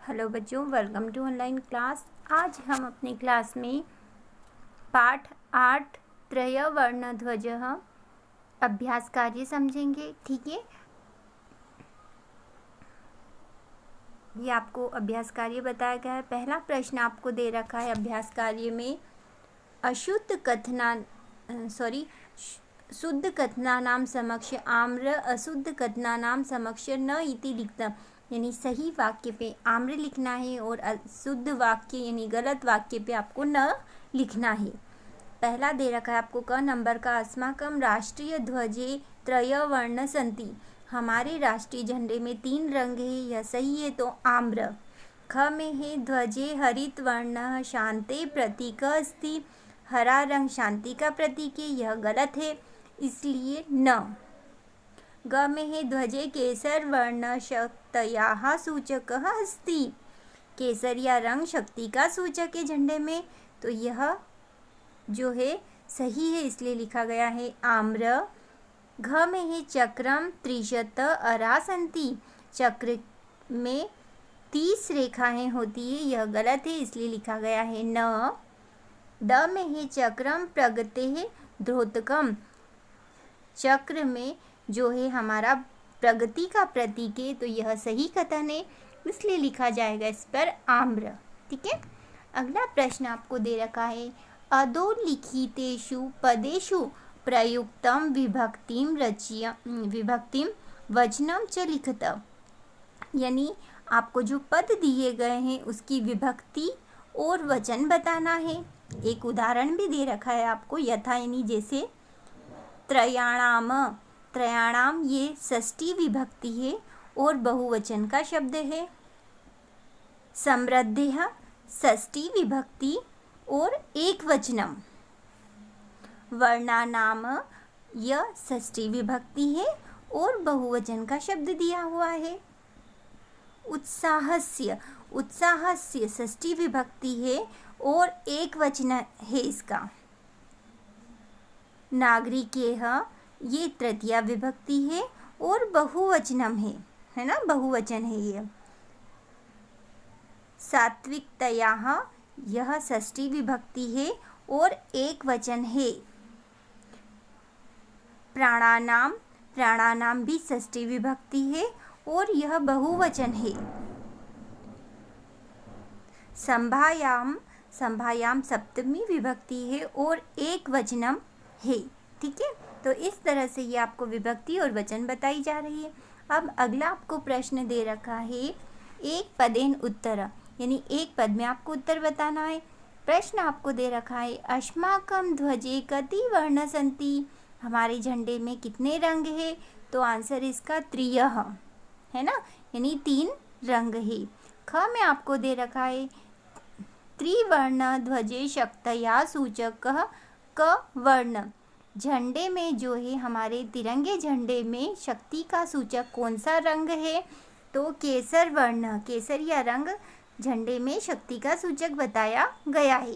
Hello बच्चों, welcome to online class. आज हम अपनी क्लास में पाठ 8 त्रय वर्ण ध्वज अभ्यास कार्य समझेंगे। ठीक है, ये आपको अभ्यास कार्य बताया गया है। पहला प्रश्न आपको दे रखा है अभ्यास कार्य में, शुद्ध कथनानां समक्ष आम्र अशुद्ध कथनानां समक्ष न इति लिखता, यानी सही वाक्य पे आम्र लिखना है और अशुद्ध वाक्य यानी गलत वाक्य पे आपको न लिखना है। पहला दे रखा है आपको क नंबर का, अस्माकं राष्ट्रीय ध्वजे त्रय वर्ण सन्ति, हमारे राष्ट्रीय झंडे में 3 रंग है, यह सही है तो आम्र। ख में है ध्वजे हरित वर्ण शांते प्रतीक अस्ति, हरा रंग शांति का प्रतीक है, यह गलत है इसलिए न। ग में है ध्वजे केसर वर्ण शक्तयाः सूचकः अस्ति, केसरिया रंग शक्ति का सूचक है झंडे में, तो यह जो है सही है इसलिए लिखा गया है आम्र। घ में है चक्रम त्रिशत अरा सन्ति, चक्र में 30 रेखाएं होती है, यह गलत है इसलिए लिखा गया है न। ड में है चक्रम प्रगतेः द्योतकम, चक्र में जो है हमारा प्रगति का प्रतीक है, तो यह सही कथन है इसलिए लिखा जाएगा इस पर आम्र। ठीक है, अगला प्रश्न आपको दे रखा है, अधोलिखितेषु पदेषु प्रयुक्तं विभक्तिं वचनं च लिखत, यानी आपको जो पद दिए गए हैं उसकी विभक्ति और वचन बताना है। एक उदाहरण भी दे रखा है आपको, यथा यानी जैसे त्रयाणाम, त्रयाणाम ये षष्ठी विभक्ति है और बहुवचन का शब्द है। समृद्धिः षष्ठी विभक्ति और एक वचनम। वर्णानाम यह षष्ठी विभक्ति है और बहुवचन का शब्द दिया हुआ है। उत्साहस्य, उत्साहस्य षष्ठी विभक्ति है और एक वचन है इसका। नागरिकेह ये तृतीया विभक्ति है और बहुवचनम है ना, बहुवचन है ये। सात्विकतयाः यह षष्ठी विभक्ति है और एक वचन है। प्राणानाम, प्राणानाम भी षष्ठी विभक्ति है और यह बहुवचन है। संभायाम, संभायाम सप्तमी विभक्ति है और एक वचनम है। ठीक है, तो इस तरह से ये आपको विभक्ति और वचन बताई जा रही है। अब अगला आपको प्रश्न दे रखा है, एक पदेन उत्तर, यानी एक पद में आपको उत्तर बताना है। प्रश्न आपको दे रखा है, अस्माकं ध्वजे कति वर्ण सन्ति, हमारे झंडे में कितने रंग है, तो आंसर इसका त्रियः है ना, यानी 3 रंग है। ख में आपको दे रखा है, त्रिवर्ण ध्वजे शक्तया सूचकः क वर्ण, झंडे में जो है हमारे तिरंगे झंडे में शक्ति का सूचक कौन सा रंग है, तो केसर वर्ण, केसरिया रंग झंडे में शक्ति का सूचक बताया गया है।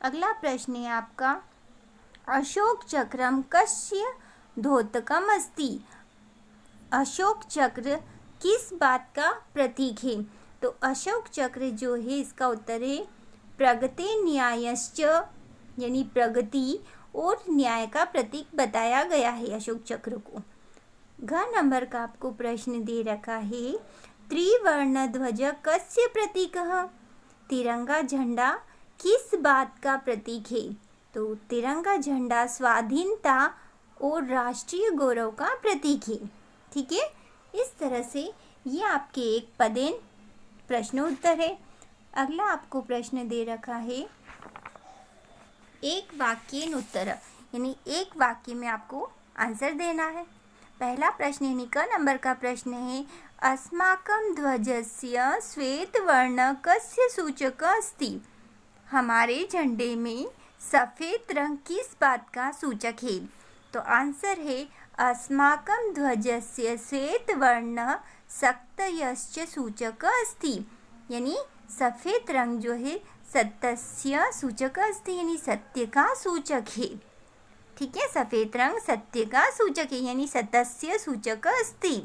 अगला प्रश्न है आपका, अशोक चक्रम कस्य द्योतकम अस्ति, अशोक चक्र किस बात का प्रतीक है, तो अशोक चक्र जो है इसका उत्तर है प्रगते न्यायश्च, यानी प्रगति और न्याय का प्रतीक बताया गया है अशोक चक्र को। घ नंबर का आपको प्रश्न दे रखा है, त्रिवर्ण ध्वज कस्य प्रतीकः, तिरंगा झंडा किस बात का प्रतीक है, तो तिरंगा झंडा स्वाधीनता और राष्ट्रीय गौरव का प्रतीक है। ठीक है, इस तरह से ये आपके एक पदेन प्रश्न उत्तर है। अगला आपको प्रश्न दे रखा है, एक वाक्येन उत्तर, यानी एक वाक्य में आपको आंसर देना है। पहला प्रश्न यानी क नंबर का प्रश्न है, अस्माकं ध्वजस्य श्वेत वर्ण कस्य सूचक अस्ति, हमारे झंडे में सफ़ेद रंग किस बात का सूचक है, तो आंसर है अस्माकं ध्वजस्य श्वेत वर्ण शक्तयश्च सूचक अस्ति, यानी सफ़ेद रंग जो है सत्यस्य सूचक अस्ति, यानी सत्य का सूचक है। ठीक है, सफ़ेद रंग सत्य का सूचक है यानी सत्यस्य सूचक अस्ति।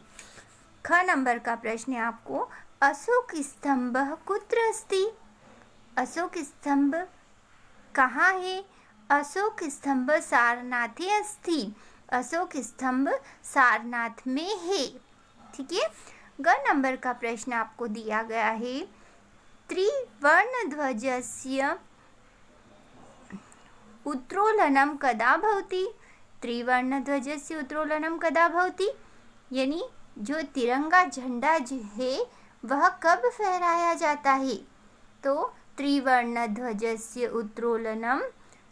ख नंबर का प्रश्न है आपको, अशोकस्तम्भः कुत्र अस्ति? अशोकस्तम्भ कहाँ है? अशोकस्तम्भ सारनाथे अस्ति। अशोकस्तम्भ सारनाथ में है। ठीक है। ग नंबर का प्रश्न आपको दिया गया है। त्रिवर्णध्वजस्य उत्तोलनं कदा भवति? त्रिवर्णध्वजस्य उत्तोलनं कदा भवति? यानी जो तिरंगा झंडा जो है वह कब फहराया जाता है? तो त्रिवर्णध्वजस्य उत्तोलनं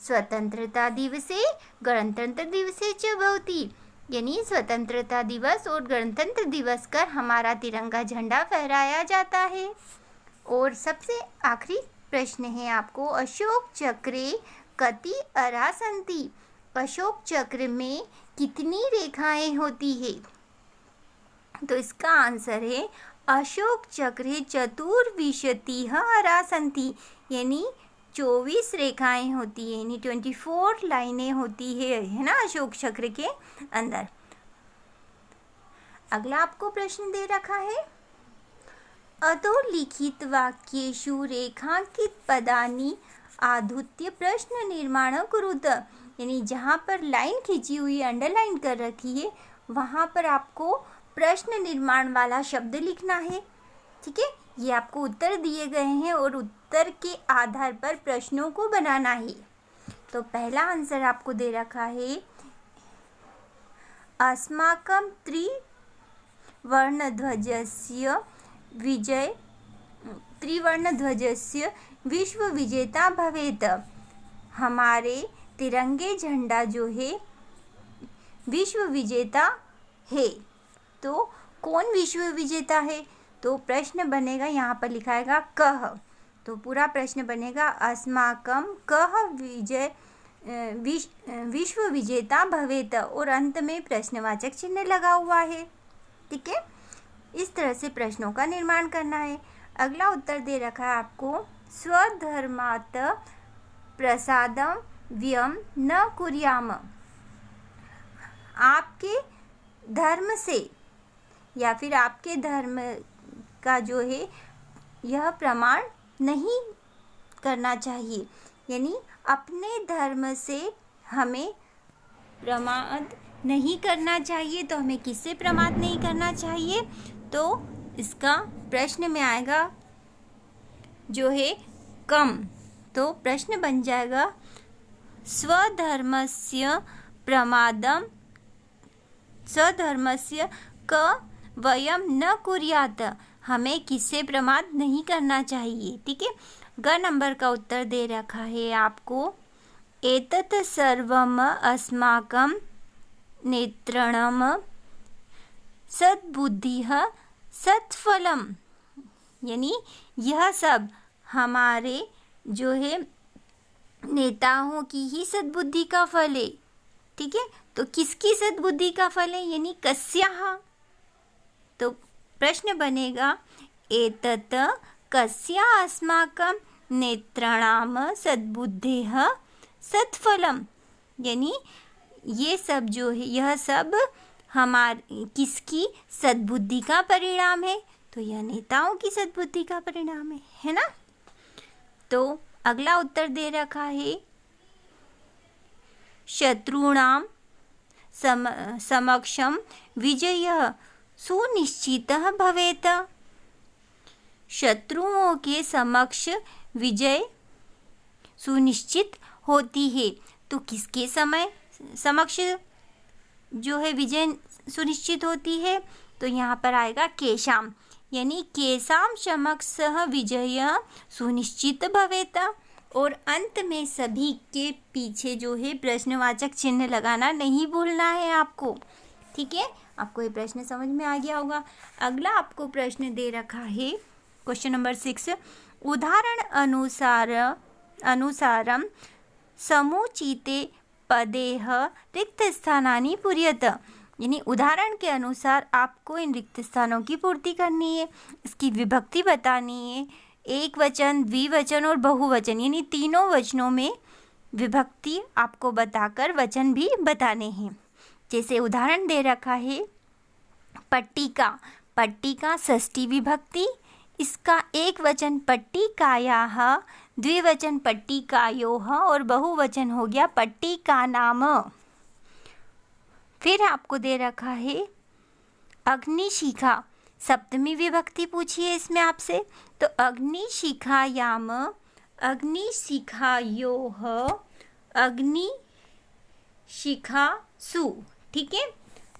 स्वतंत्रता दिवसे गणतंत्र दिवसे च भवति। यानी स्वतंत्रता दिवस और गणतंत्र दिवस कर हमारा तिरंगा झंडा फहराया जाता है। और सबसे आखिरी प्रश्न है आपको, अशोक चक्रे कति अरा सन्ति? अशोक चक्र में कितनी रेखाएं होती है? तो इसका आंसर है अशोक चक्रे चतुर्विंशतिः अरा सन्ति। यानी 24 रेखाएं होती है, यानी 24 लाइनें होती है ना अशोक चक्र के अंदर। अगला आपको प्रश्न दे रखा है, अधोलिखित वाक्येषु रेखांकित पदानि आधुत्य प्रश्न निर्माण कुरुत। यानी जहाँ पर लाइन खींची हुई अंडरलाइन कर रखी है वहाँ पर आपको प्रश्न निर्माण वाला शब्द लिखना है। ठीक है। ये आपको उत्तर दिए गए हैं और उत्तर के आधार पर प्रश्नों को बनाना है। तो पहला आंसर आपको दे रखा है, अस्माकं त्रिवर्णध्वजस्य विश्व विजेता भवेत्। हमारे तिरंगे झंडा जो है विश्व विजेता है। तो कौन विश्व विजेता है? तो प्रश्न बनेगा, यहाँ पर लिखाएगा कह। तो पूरा प्रश्न बनेगा अस्माकं कह विश्व विजेता भवेत् और अंत में प्रश्नवाचक चिन्ह लगा हुआ है। ठीक है। इस तरह से प्रश्नों का निर्माण करना है। अगला उत्तर दे रखा है आपको, स्वधर्मात् प्रसादं व्यं न कुर्याम। आपके धर्म से या फिर आपके धर्म का जो है यह प्रमाण नहीं करना चाहिए। यानी अपने धर्म से हमें प्रमाद नहीं करना चाहिए। तो हमें किससे प्रमाद नहीं करना चाहिए? तो इसका प्रश्न में आएगा जो है कम। तो प्रश्न बन जाएगा स्वधर्मस्य प्रमादं स्वधर्मस्य क वयम न कुर्यात्। हमें किससे प्रमाद नहीं करना चाहिए। ठीक है। ग नंबर का उत्तर दे रखा है आपको, एतत् सर्वम् अस्माकं नेत्राणां सद्बुद्धिः सत्फलम्। यानी यह सब हमारे जो है नेताओं की ही सद्बुद्धि का फल है। ठीक है। तो किसकी सद्बुद्धि का फल है? यानी कस्याः। तो प्रश्न बनेगा, एतत् कस्य अस्माकं नेत्राणां सद्बुद्धेः सत्फलम्। यानी ये सब जो है यह सब हमारी किसकी सद्बुद्धि का परिणाम है? तो यह नेताओं की सद्बुद्धि का परिणाम है ना। तो अगला उत्तर दे रखा है, शत्रूणां समक्षं विजयः सुनिश्चितः भवेत्। शत्रुओं के समक्ष विजय सुनिश्चित होती है। तो किसके समक्ष जो है विजय सुनिश्चित होती है? तो यहाँ पर आएगा केशाम। यानी केशाम समक्षः विजय सुनिश्चित भवेत्। और अंत में सभी के पीछे जो है प्रश्नवाचक चिन्ह लगाना नहीं भूलना है आपको। ठीक है। आपको ये प्रश्न समझ में आ गया होगा। अगला आपको प्रश्न दे रखा है, क्वेश्चन नंबर 6, उदाहरण अनुसारं समुचिते पदेः रिक्तस्थानानि पूरयत। यानी उदाहरण के अनुसार आपको इन रिक्त स्थानों की पूर्ति करनी है। इसकी विभक्ति बतानी है, एक वचन, द्विवचन और बहुवचन, यानी तीनों वचनों में विभक्ति आपको बताकर वचन भी बताने हैं। जैसे उदाहरण दे रखा है, पट्टिका। पट्टिका षष्ठी विभक्ति इसका एक वचन पट्टिकायाः, द्विवचन पट्टिकायोः और बहुवचन हो गया पट्टिकानाम्। फिर आपको दे रखा है अग्निशिखा, सप्तमी विभक्ति पूछी है इसमें आपसे, तो अग्निशिखायाम, अग्निशिखायोः, अग्निशिखासु। ठीक है।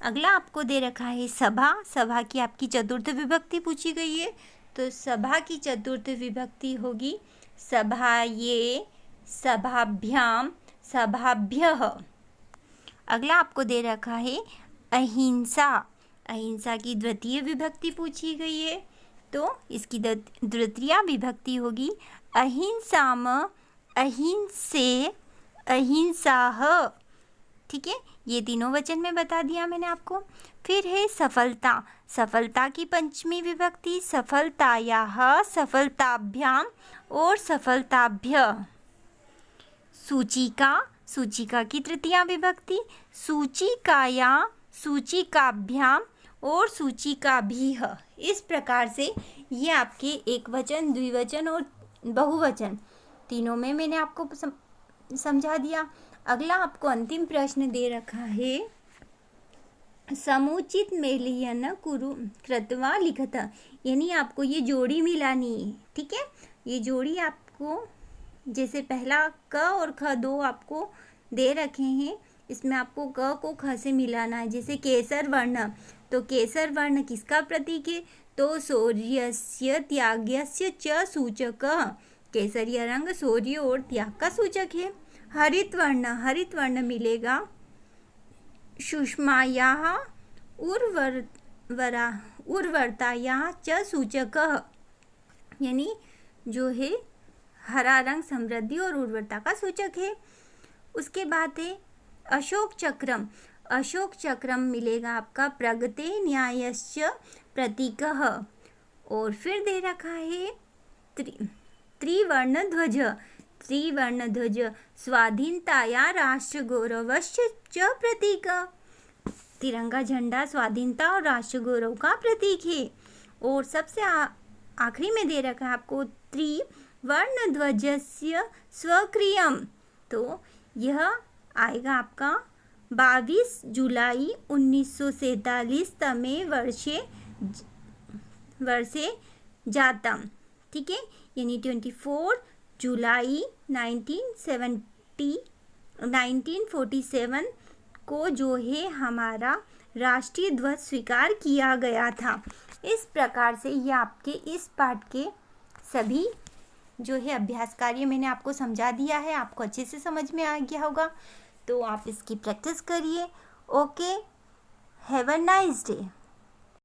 अगला आपको दे रखा है सभा, सभा की आपकी चतुर्थ विभक्ति पूछी गई है, तो सभा की चतुर्थ विभक्ति होगी सभाये, सभाभ्याम, सभाभ्यः। अगला आपको दे रखा है अहिंसा, अहिंसा की द्वितीय विभक्ति पूछी गई है, तो इसकी द्वितीय विभक्ति होगी अहिंसाम, अहिंसे, अहिंसाः। ठीक है, ये तीनों वचन में बता दिया मैंने आपको। फिर है सफलता, सफलता की पंचमी विभक्ति सफलतायाः, सफलताभ्याम और सफलताभ्य। सूचिका, सूचिका की तृतीया विभक्ति सूचिकाया, सूचिकाभ्याम और सूचिकाभिः। इस प्रकार से ये आपके एक वचन, द्विवचन और बहुवचन तीनों में मैंने आपको समझा दिया। अगला आपको अंतिम प्रश्न दे रखा है समुचित मेलयन कुरु कृत्वा लिखत, यानी आपको ये जोड़ी मिलानी है। ठीक है, ये जोड़ी आपको जैसे पहला क और ख दो आपको दे रखे हैं, इसमें आपको क को ख से मिलाना है। जैसे केसर वर्ण, तो केसर वर्ण किसका प्रतीक है, तो शौर्यस्य त्यागस्य च सूचकः, केसरिया रंग शौर्य और त्याग का सूचक है। हरित वर्ण, हरित वर्ण मिलेगा सुषमायाः उर्वरतायाः च सूचकः, यानी जो है हरा रंग समृद्धि और उर्वरता का सूचक है। उसके बाद है अशोक चक्रम, अशोक चक्रम मिलेगा आपका प्रगते न्यायश्च प्रतीकः। और फिर दे रखा है त्रिवर्ण ध्वज, त्रिवर्ण ध्वज स्वाधीनताया राष्ट्र गौरवश्च च प्रतीक, तिरंगा झंडा स्वाधीनता और राष्ट्र गौरव का प्रतीक है। और सबसे आखिरी में दे रखा है आपको त्रिवर्ण ध्वजस्य स्वक्रियम, तो यह आएगा आपका 22 जुलाई 1947 तमे वर्षे जातम। ठीक है, यानी 24 जुलाई 1947 को जो है हमारा राष्ट्रीय ध्वज स्वीकार किया गया था। इस प्रकार से ये आपके इस पाठ के सभी जो है अभ्यास कार्य मैंने आपको समझा दिया है, आपको अच्छे से समझ में आ गया होगा, तो आप इसकी प्रैक्टिस करिए। Okay, have a nice day.